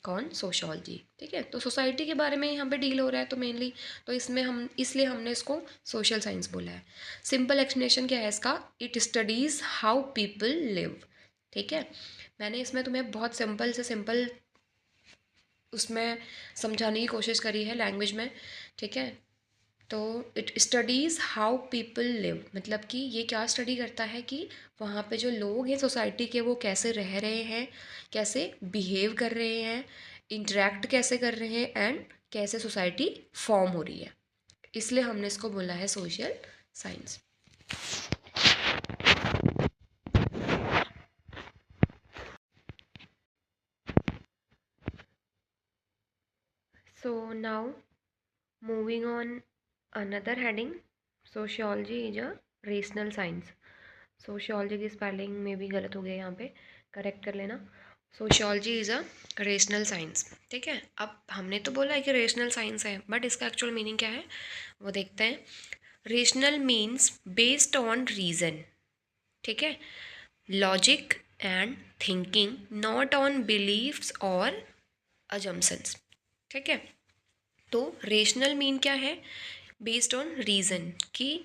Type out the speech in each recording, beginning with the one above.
कौन? सोशियोलॉजी। ठीक है, तो सोसाइटी के बारे में यहाँ पे डील हो रहा है तो मेनली, तो इसमें हम इसलिए हमने इसको सोशल साइंस बोला है। सिंपल एक्सप्लेनेशन क्या है इसका? It studies how people live. ठीक है, मैंने इसमें तुम्हें बहुत सिंपल से सिंपल उसमें समझाने की कोशिश करी है लैंग्वेज में। ठीक है, तो it studies how people live, मतलब कि ये क्या स्टडी करता है कि वहाँ पे जो लोग हैं सोसाइटी के वो कैसे रह रहे हैं, कैसे बिहेव कर रहे हैं, इंटरेक्ट कैसे कर रहे हैं, एंड कैसे सोसाइटी फॉर्म हो रही है। इसलिए हमने इसको बोला है social science. So now moving on another heading, sociology is a rational science. Sociology की स्पेलिंग में भी गलत हो गया, यहाँ पे करेक्ट कर लेना। Sociology is a rational science. ठीक है, अब हमने तो बोला है कि रेशनल साइंस है, बट इसका एक्चुअल मीनिंग क्या है वो देखते हैं। Rational means based on reason. ठीक है, logic and thinking, not on beliefs और अजम्पशंस। ठीक है, तो रेशनल मीन क्या है? बेस्ड ऑन रीज़न, कि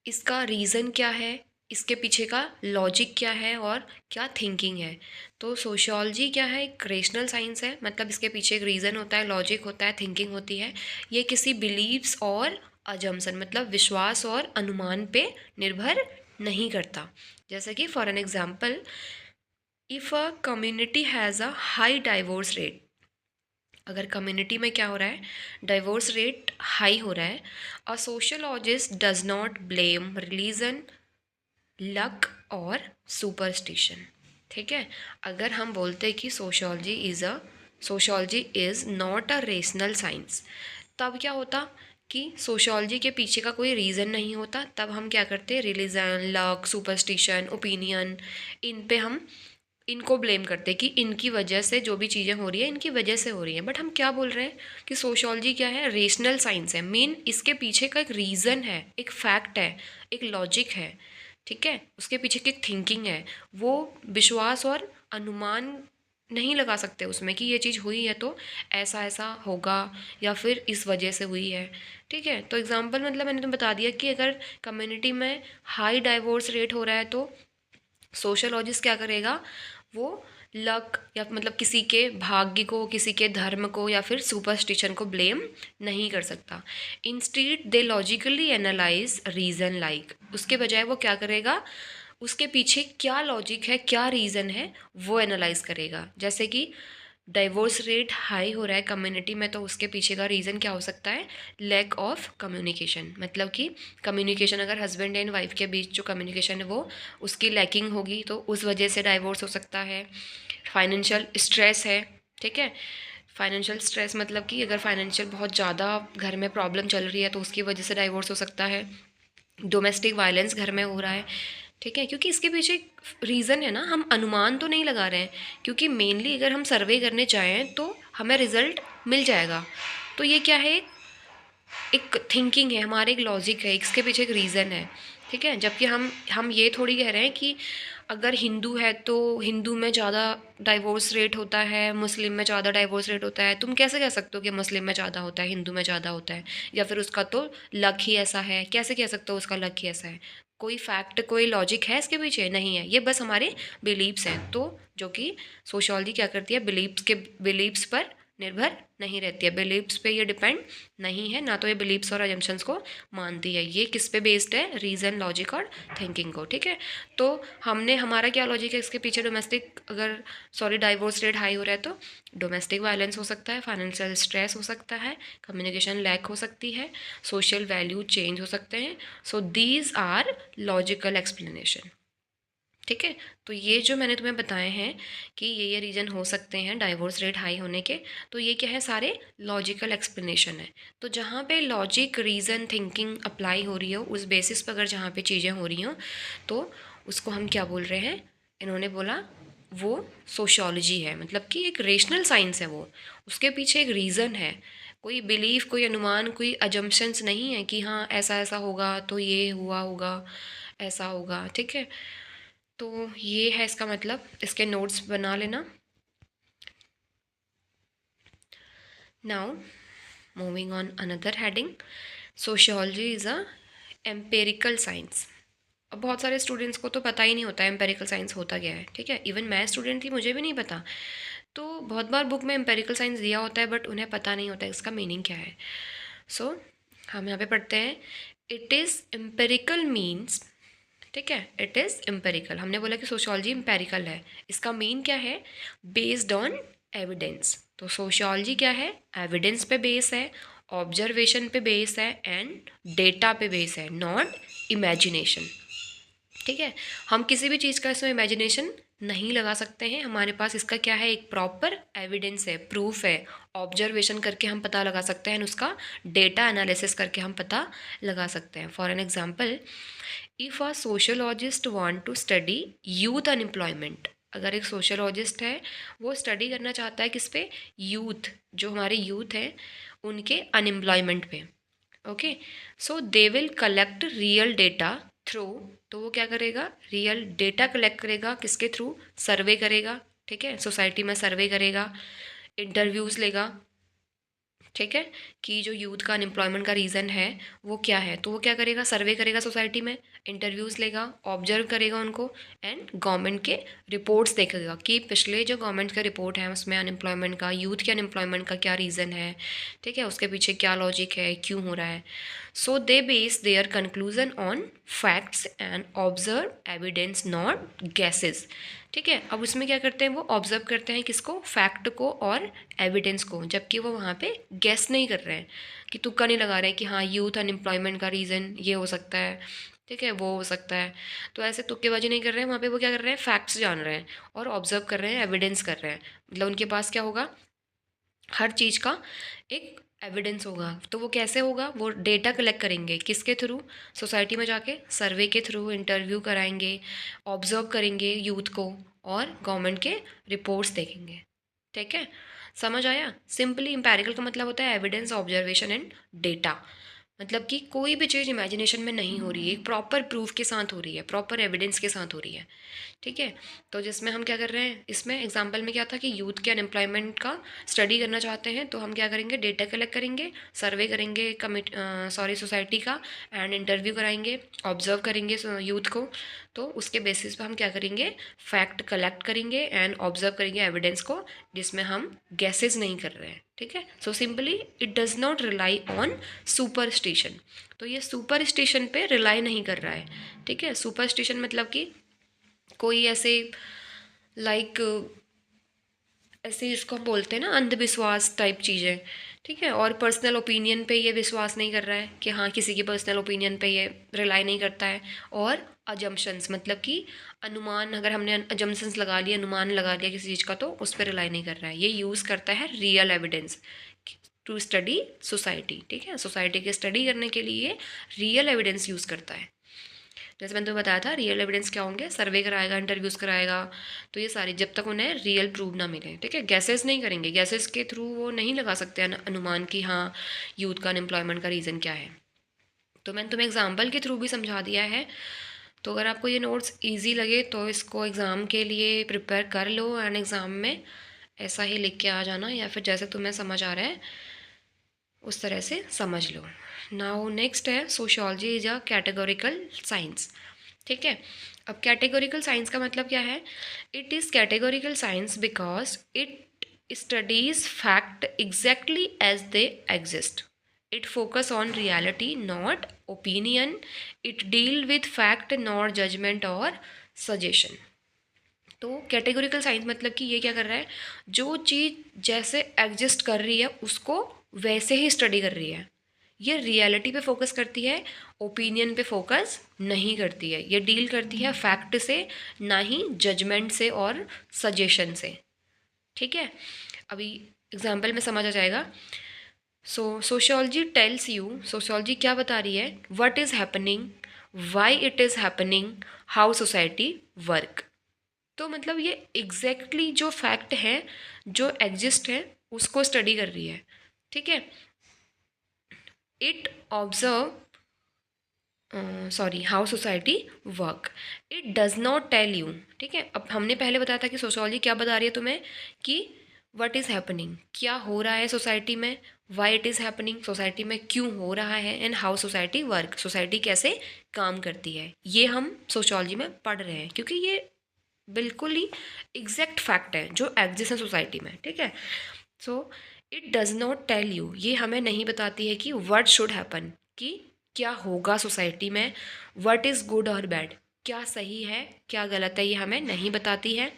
इसका रीज़न क्या है, इसके पीछे का लॉजिक क्या है और क्या थिंकिंग है। तो सोशियोलॉजी क्या है? एक रेशनल साइंस है, मतलब इसके पीछे एक रीज़न होता है, लॉजिक होता है, थिंकिंग होती है। ये किसी बिलीव्स और अजम्पशन, मतलब विश्वास और अनुमान पे निर्भर नहीं करता। जैसे कि for an example, if a community has a high divorce rate, अगर कम्युनिटी में क्या हो रहा है, डाइवोर्स रेट हाई हो रहा है, a sociologist does not blame religion, luck और सुपरस्टिशन। ठीक है, अगर हम बोलते हैं कि sociology is not a rational science, तब क्या होता कि सोशियोलॉजी के पीछे का कोई रीज़न नहीं होता, तब हम क्या करते हैं, रिलीजन, लक, सुपरस्टिशन, ओपिनियन, इन पे हम इनको ब्लेम करते हैं कि इनकी वजह से जो भी चीज़ें हो रही है इनकी वजह से हो रही हैं। बट हम क्या बोल रहे हैं कि सोशियोलॉजी क्या है? रेशनल साइंस है। मेन इसके पीछे का एक रीज़न है, एक फैक्ट है, एक लॉजिक है। ठीक है, उसके पीछे की एक थिंकिंग है। वो विश्वास और अनुमान नहीं लगा सकते उसमें कि ये चीज़ हुई है तो ऐसा ऐसा होगा या फिर इस वजह से हुई है। ठीक है, तो एग्जांपल मतलब मैंने तो बता दिया कि अगर कम्युनिटी में हाई डाइवोर्स रेट हो रहा है तो सोशियोलॉजिस्ट क्या करेगा, वो लक या मतलब किसी के भाग्य को, किसी के धर्म को या फिर सुपरस्टिशन को ब्लेम नहीं कर सकता। इंस्टीड दे लॉजिकली एनालाइज रीज़न, लाइक उसके बजाय वो क्या करेगा, उसके पीछे क्या लॉजिक है, क्या रीज़न है, वो एनालाइज करेगा। जैसे कि डाइवोर्स रेट हाई हो रहा है कम्युनिटी में, तो उसके पीछे का रीज़न क्या हो सकता है? लैक ऑफ कम्युनिकेशन, मतलब कि कम्युनिकेशन, अगर हस्बैंड एंड वाइफ के बीच जो कम्युनिकेशन है वो उसकी लैकिंग होगी तो उस वजह से डाइवोर्स हो सकता है। फाइनेंशियल स्ट्रेस है। ठीक है, फाइनेंशियल स्ट्रेस मतलब कि अगर फाइनेंशियल बहुत ज़्यादा घर में प्रॉब्लम चल रही है तो उसकी वजह से डाइवोर्स हो सकता है। डोमेस्टिक वायलेंस घर में हो रहा है। ठीक है, क्योंकि इसके पीछे रीज़न है ना, हम अनुमान तो नहीं लगा रहे हैं, क्योंकि मेनली अगर हम सर्वे करने जाएँ तो हमें रिजल्ट मिल जाएगा। तो ये क्या है, एक थिंकिंग है, हमारे एक लॉजिक है, इसके पीछे एक रीज़न है। ठीक है, जबकि हम ये थोड़ी कह रहे हैं कि अगर हिंदू है तो हिंदू में ज़्यादा डाइवोर्स रेट होता है, मुस्लिम में ज़्यादा डाइवोर्स रेट होता है। तुम कैसे कह सकते हो कि मुस्लिम में ज़्यादा होता है, हिंदू में ज़्यादा होता है, या फिर उसका तो लक ही ऐसा है? कैसे कह सकते हो उसका लक ही ऐसा है? कोई फैक्ट, कोई लॉजिक है इसके पीछे? नहीं है, ये बस हमारे बिलीव्स हैं। तो जो कि सोशियोलॉजी क्या करती है, बिलीव्स पर निर्भर नहीं रहती है, बिलीव्स पे ये डिपेंड नहीं है, ना तो ये बिलीव्स और अजम्पशंस को मानती है। ये किस पे बेस्ड है? रीज़न, लॉजिक और थिंकिंग को। ठीक है, तो हमने, हमारा क्या लॉजिक है इसके पीछे? डोमेस्टिक, अगर सॉरी डाइवोर्स रेट हाई हो रहा है तो डोमेस्टिक वायलेंस हो सकता है, फाइनेंशियल स्ट्रेस हो सकता है, कम्युनिकेशन लैक हो सकती है, सोशल वैल्यू चेंज हो सकते हैं। So these are logical explanation. ठीक है, तो ये जो मैंने तुम्हें बताए हैं कि ये रीज़न हो सकते हैं डाइवोर्स रेट हाई होने के, तो ये क्या है, सारे लॉजिकल एक्सप्लेनेशन है। तो जहाँ पे लॉजिक, रीज़न, थिंकिंग अप्लाई हो रही हो, उस बेसिस पर अगर जहाँ पे चीज़ें हो रही हों तो उसको हम क्या बोल रहे हैं? इन्होंने बोला वो सोशियोलॉजी है, मतलब कि एक रेशनल साइंस है वो, उसके पीछे एक रीज़न है। कोई बिलीफ, कोई अनुमान, कोई अजम्पशंस नहीं है कि हाँ ऐसा ऐसा होगा तो ये हुआ होगा, ऐसा होगा। ठीक है, तो ये है इसका मतलब, इसके नोट्स बना लेना। Now moving on another heading, sociology is a empirical science. अब बहुत सारे स्टूडेंट्स को तो पता ही नहीं होता है एम्पेरिकल साइंस होता क्या है, ठीक है। इवन मैं स्टूडेंट थी, मुझे भी नहीं पता। तो बहुत बार बुक में एम्पेरिकल साइंस दिया होता है बट उन्हें पता नहीं होता है इसका मीनिंग क्या है। सो हम यहाँ पे पढ़ते हैं, इट इज़ एम्पेरिकल मीन्स, ठीक है, इट इज़ एम्पेरिकल। हमने बोला कि सोशियोलॉजी एम्पेरिकल है, इसका मीन क्या है, बेस्ड ऑन एविडेंस। तो सोशियोलॉजी क्या है, एविडेंस पे बेस है, ऑब्जर्वेशन पे बेस है एंड डेटा पे बेस है, नॉट इमेजिनेशन, ठीक है। हम किसी भी चीज़ का इसमें इमेजिनेशन नहीं लगा सकते हैं, हमारे पास इसका क्या है, एक प्रॉपर एविडेंस है, प्रूफ है। ऑब्जर्वेशन करके हम पता लगा सकते हैं, उसका डेटा एनालिसिस करके हम पता लगा सकते हैं। For an example, if a sociologist want to study youth unemployment, अगर एक सोशियोलॉजिस्ट है वो स्टडी करना चाहता है किस पे, यूथ, जो हमारे यूथ हैं उनके अनएम्प्लॉयमेंट पे, okay. So they will collect real data through, तो वो क्या करेगा, रियल डेटा कलेक्ट करेगा, किसके थ्रू, सर्वे करेगा, ठीक है, सोसाइटी में सर्वे करेगा, इंटरव्यूज़ लेगा, ठीक है, कि जो यूथ का अनएम्प्लॉयमेंट का रीज़न है वो क्या है। तो वो क्या करेगा, सर्वे करेगा सोसाइटी में, इंटरव्यूज़ लेगा, ऑब्जर्व करेगा उनको एंड गवर्नमेंट के रिपोर्ट्स देखेगा कि पिछले जो गवर्नमेंट का रिपोर्ट है उसमें अनएम्प्लॉयमेंट का, यूथ के अनएम्प्लॉयमेंट का क्या रीज़न है, ठीक है, उसके पीछे क्या लॉजिक है, क्यों हो रहा है। So they base their conclusion on facts and observe evidence, not guesses, ठीक है। अब उसमें क्या करते हैं, वो ऑब्जर्व करते हैं किसको, फैक्ट को और एविडेंस को, जबकि वो वहाँ पे गेस नहीं कर रहे हैं, कि तुक्का नहीं लगा रहे हैं कि हाँ यूथ अनएम्प्लॉयमेंट का रीज़न ये हो सकता है, ठीक है, वो हो सकता है। तो ऐसे तुक्केबाजी नहीं कर रहे हैं वहाँ पे, वो क्या कर रहे हैं, फैक्ट्स जान रहे हैं और ऑब्जर्व कर रहे हैं, एविडेंस कर रहे हैं। मतलब उनके पास क्या होगा, हर चीज़ का एक एविडेंस होगा। तो वो कैसे होगा, वो डेटा कलेक्ट करेंगे किसके थ्रू, सोसाइटी में जाके सर्वे के थ्रू, इंटरव्यू कराएंगे, ऑब्जर्व करेंगे यूथ को और गवर्नमेंट के रिपोर्ट्स देखेंगे, ठीक है। समझ आया, सिंपली इंपेरिकल का मतलब होता है एविडेंस, ऑब्जर्वेशन एंड डेटा। मतलब कि कोई भी चीज़ इमेजिनेशन में नहीं हो रही है, एक प्रॉपर प्रूफ के साथ हो रही है, प्रॉपर एविडेंस के साथ हो रही है, ठीक है। तो जिसमें हम क्या कर रहे हैं, इसमें एग्जांपल में क्या था कि यूथ के अनएम्प्लॉयमेंट का स्टडी करना चाहते हैं, तो हम क्या करेंगे, डेटा कलेक्ट करेंगे, सर्वे करेंगे सोसाइटी का एंड इंटरव्यू कराएंगे, ऑब्जर्व करेंगे यूथ को। तो उसके बेसिस पे हम क्या करेंगे, फैक्ट कलेक्ट करेंगे एंड ऑब्जर्व करेंगे एविडेंस को, जिसमें हम गैसेज नहीं कर रहे हैं, ठीक है। So simply it does not rely on superstition. तो ये सुपरस्टिशन पे रिलाई नहीं कर रहा है, ठीक है। सुपरस्टिशन मतलब कि कोई ऐसे लाइक ऐसे इसको हम बोलते हैं ना, अंधविश्वास टाइप चीज़ें, ठीक है। और पर्सनल ओपिनियन पे ये विश्वास नहीं कर रहा है कि हाँ किसी की पर्सनल ओपिनियन पे ये रिलाई नहीं करता है। और अजम्पशंस मतलब कि अनुमान, अगर हमने अजम्पशंस लगा लिया, अनुमान लगा लिया किसी चीज़ का, तो उस पर रिलाई नहीं कर रहा है। ये यूज़ करता है real evidence to study society, ठीक है। सोसाइटी की स्टडी करने के लिए रियल एविडेंस यूज़ करता है। जैसे मैंने तुम्हें बताया था, रियल एविडेंस क्या होंगे, सर्वे कराएगा, इंटरव्यूज़ कराएगा, तो ये सारी जब तक उन्हें रियल प्रूव ना मिले, ठीक है। गैसेस नहीं करेंगे, गैसेस के थ्रू वो नहीं लगा सकते अनुमान कि हाँ यूथ का अनएम्प्लॉयमेंट का रीज़न क्या है। तो मैंने तुम्हें एग्जाम्पल के थ्रू भी समझा दिया है। तो अगर आपको ये नोट्स ईजी लगे तो इसको एग्ज़ाम के लिए प्रिपेयर कर लो एंड एग्ज़ाम में ऐसा ही लिख के आ जाना, या फिर जैसे तुम्हें समझ आ रहा है उस तरह से समझ लो। नाउ नेक्स्ट है, sociology is a categorical science, ठीक है। अब कैटेगोरिकल साइंस का मतलब क्या है, it is categorical science because it studies fact exactly as they exist, it focus on reality not opinion, it deal with fact not judgement और suggestion. तो categorical science मतलब कि ये क्या कर रहा है, जो चीज़ जैसे एग्जिस्ट कर रही है उसको वैसे ही स्टडी कर रही है। ये रियलिटी पे फोकस करती है, ओपिनियन पे फोकस नहीं करती है। ये डील करती है फैक्ट से, ना ही जजमेंट से और सजेशन से, ठीक है। अभी एग्जाम्पल में समझ आ जाएगा। सोशियोलॉजी टेल्स यू, सोशियोलॉजी क्या बता रही है, what is happening, why it is happening, how society work. तो मतलब ये एग्जैक्टली जो फैक्ट है, जो एग्जिस्ट है, उसको स्टडी कर रही है, ठीक है। It observe sorry how society work, it does not tell you, ठीक है। अब हमने पहले बताया था कि सोशोलॉजी क्या बता रही है तुम्हें, कि व्हाट इज़ हैपनिंग, क्या हो रहा है सोसाइटी में, why it is happening, society में क्यों हो रहा है, and how society work, society कैसे काम करती है। ये हम सोशोलॉजी में पढ़ रहे हैं क्योंकि ये बिल्कुल ही एग्जैक्ट फैक्ट है जो एग्जिस्ट है सोसाइटी में, ठीक है। So it does not tell you, ये हमें नहीं बताती है कि व्हाट शुड हैपन, कि क्या होगा सोसाइटी में, व्हाट इज़ गुड और बैड, क्या सही है क्या गलत है, ये हमें नहीं बताती है।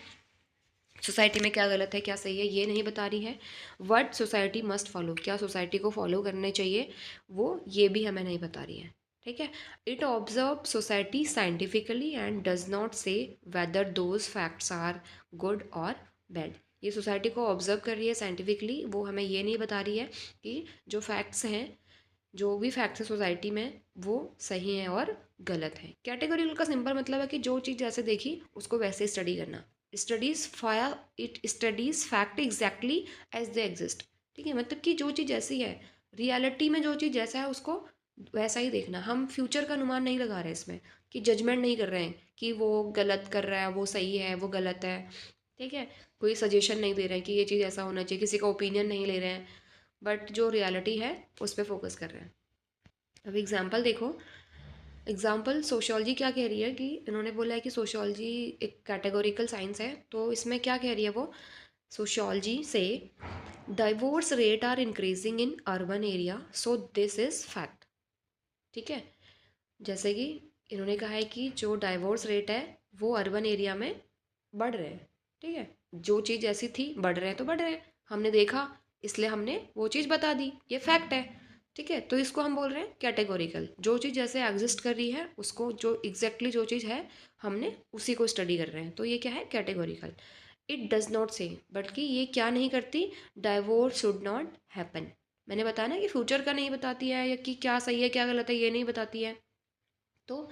सोसाइटी में क्या गलत है क्या सही है ये नहीं बता रही है। व्हाट सोसाइटी मस्ट फॉलो, क्या सोसाइटी को फॉलो करने चाहिए, वो ये भी हमें नहीं बता रही है, ठीक है। It observe society scientifically and does not say whether those facts are good और बैड। ये सोसाइटी को ऑब्जर्व कर रही है साइंटिफिकली, वो हमें ये नहीं बता रही है कि जो फैक्ट्स हैं, जो भी फैक्ट्स हैं सोसाइटी में, वो सही हैं और गलत हैं। कैटेगोरिकल का सिंपल मतलब है कि जो चीज़ जैसे देखी उसको वैसे स्टडी करना। स्टडीज फाया it studies fact exactly as they exist, ठीक है। मतलब कि जो चीज़ जैसी है, रियलिटी में जो चीज़ जैसा है उसको वैसा ही देखना। हम फ्यूचर का अनुमान नहीं लगा रहे इसमें, कि जजमेंट नहीं कर रहे हैं कि वो गलत कर रहा है, वो सही है, वो गलत है, ठीक है। कोई सजेशन नहीं दे रहे हैं कि ये चीज़ ऐसा होना चाहिए, किसी का ओपिनियन नहीं ले रहे हैं, बट जो रियलिटी है उस पर फोकस कर रहे हैं। अब एग्जाम्पल देखो, एग्जाम्पल सोशियोलॉजी क्या कह रही है, कि इन्होंने बोला है कि सोशियोलॉजी एक कैटेगोरिकल साइंस है, तो इसमें क्या कह रही है वो, सोशियोलॉजी से divorce rate are increasing in urban area so this is fact, ठीक है। जैसे कि इन्होंने कहा है कि जो डाइवोर्स रेट है वो अर्बन एरिया में बढ़ रहे हैं, ठीक है। जो चीज़ जैसी थी बढ़ रहे हैं तो बढ़ रहे हैं, हमने देखा इसलिए हमने वो चीज़ बता दी, ये फैक्ट है, ठीक है। तो इसको हम बोल रहे हैं कैटेगोरिकल। जो चीज़ जैसे एग्जिस्ट कर रही है उसको, जो एग्जैक्टली जो चीज़ है हमने उसी को स्टडी कर रहे हैं, तो ये क्या है कैटेगोरिकल। इट डज नॉट से, बल्कि ये क्या नहीं करती, डाइवोर्स शुड नॉट हैपन। मैंने बताया ना कि फ्यूचर का नहीं बताती है, या कि क्या सही है क्या गलत है ये नहीं बताती है। तो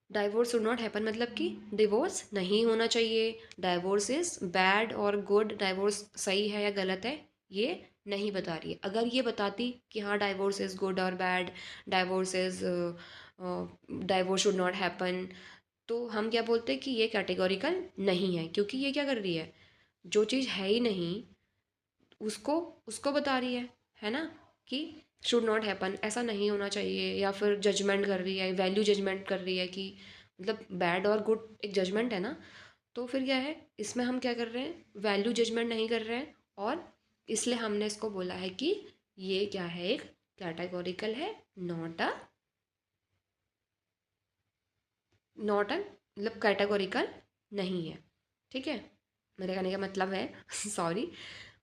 डाइवोर्स शुड नॉट हैपन मतलब कि डिवोर्स नहीं होना चाहिए, डाइवोर्स इज़ बैड और गुड, डाइवोर्स सही है या गलत है ये नहीं बता रही है। अगर ये बताती कि हाँ डाइवोर्स इज़ गुड और bad, divorce is divorce should not happen, तो हम क्या बोलते हैं कि ये कैटेगोरिकल नहीं है, क्योंकि ये क्या कर रही है, जो चीज़ है ही नहीं उसको उसको बता रही है ना, कि शुड नॉट हैपन, ऐसा नहीं होना चाहिए, या फिर जजमेंट कर रही है, वैल्यू जजमेंट कर रही है कि मतलब बैड और गुड एक जजमेंट है ना। तो फिर क्या है, इसमें हम क्या कर रहे हैं, वैल्यू जजमेंट नहीं कर रहे हैं, और इसलिए हमने इसको बोला है कि ये क्या है, एक कैटेगोरिकल है, नॉट अ नॉट अ मतलब कैटेगोरिकल नहीं है, ठीक है। मेरे कहने का मतलब है सॉरी,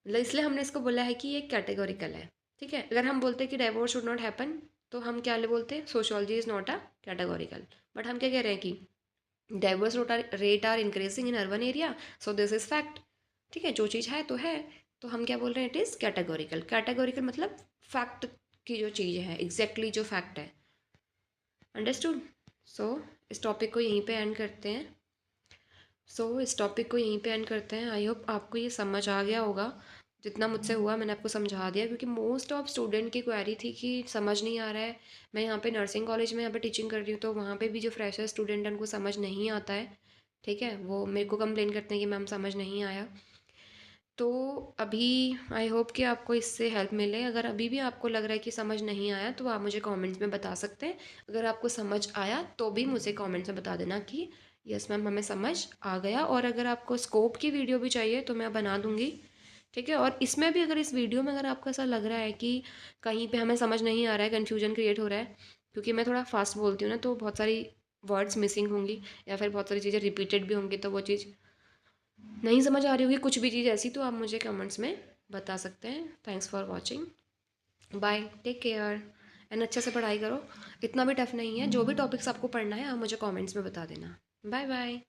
मतलब इसलिए हमने इसको बोला है कि ये कैटेगोरिकल है, ठीक है। अगर हम बोलते हैं कि डाइवोर्स शुड नॉट हैपन, तो हम क्या बोलते हैं, sociology is not a categorical. But हम क्या कह रहे हैं कि divorce rate are increasing in urban area so this is fact, ठीक है। जो चीज़ है तो है, तो हम क्या बोल रहे हैं, इट इज़ कैटेगोरिकल। कैटेगोरिकल मतलब फैक्ट की जो चीज़ है, एग्जैक्टली जो फैक्ट है, अंडरस्टूड। सो इस टॉपिक को यहीं पे एंड करते हैं। इस टॉपिक को यहीं पे एंड करते हैं। आई होप आपको ये समझ आ गया होगा, जितना मुझसे हुआ मैंने आपको समझा दिया, क्योंकि मोस्ट ऑफ स्टूडेंट की क्वेरी थी कि समझ नहीं आ रहा है। मैं यहाँ पे नर्सिंग कॉलेज में यहाँ पे टीचिंग कर रही हूँ, तो वहाँ पे भी जो फ्रेशर स्टूडेंट हैं उनको समझ नहीं आता है, ठीक है। वो मेरे को कंप्लेन करते हैं कि मैम समझ नहीं आया। तो अभी आई होप कि आपको इससे हेल्प मिले। अगर अभी भी आपको लग रहा है कि समझ नहीं आया तो आप मुझे कमेंट्स में बता सकते हैं। अगर आपको समझ आया तो भी मुझे कमेंट्स में बता देना कि यस मैम हमें समझ आ गया। और अगर आपको स्कोप की वीडियो भी चाहिए तो मैं बना दूँगी, ठीक है। और इसमें भी अगर इस वीडियो में अगर आपको ऐसा लग रहा है कि कहीं पे हमें समझ नहीं आ रहा है, कन्फ्यूजन क्रिएट हो रहा है, क्योंकि मैं थोड़ा फास्ट बोलती हूँ ना, तो बहुत सारी वर्ड्स मिसिंग होंगी या फिर बहुत सारी चीज़ें रिपीटेड भी होंगी, तो वो चीज़ नहीं समझ आ रही होगी, कुछ भी चीज़ ऐसी, तो आप मुझे कमेंट्स में बता सकते हैं। Thanks for watching, bye, take care and अच्छे से पढ़ाई करो। इतना भी टफ नहीं है, जो भी टॉपिक्स आपको पढ़ना है आप मुझे कमेंट्स में बता देना। Bye bye.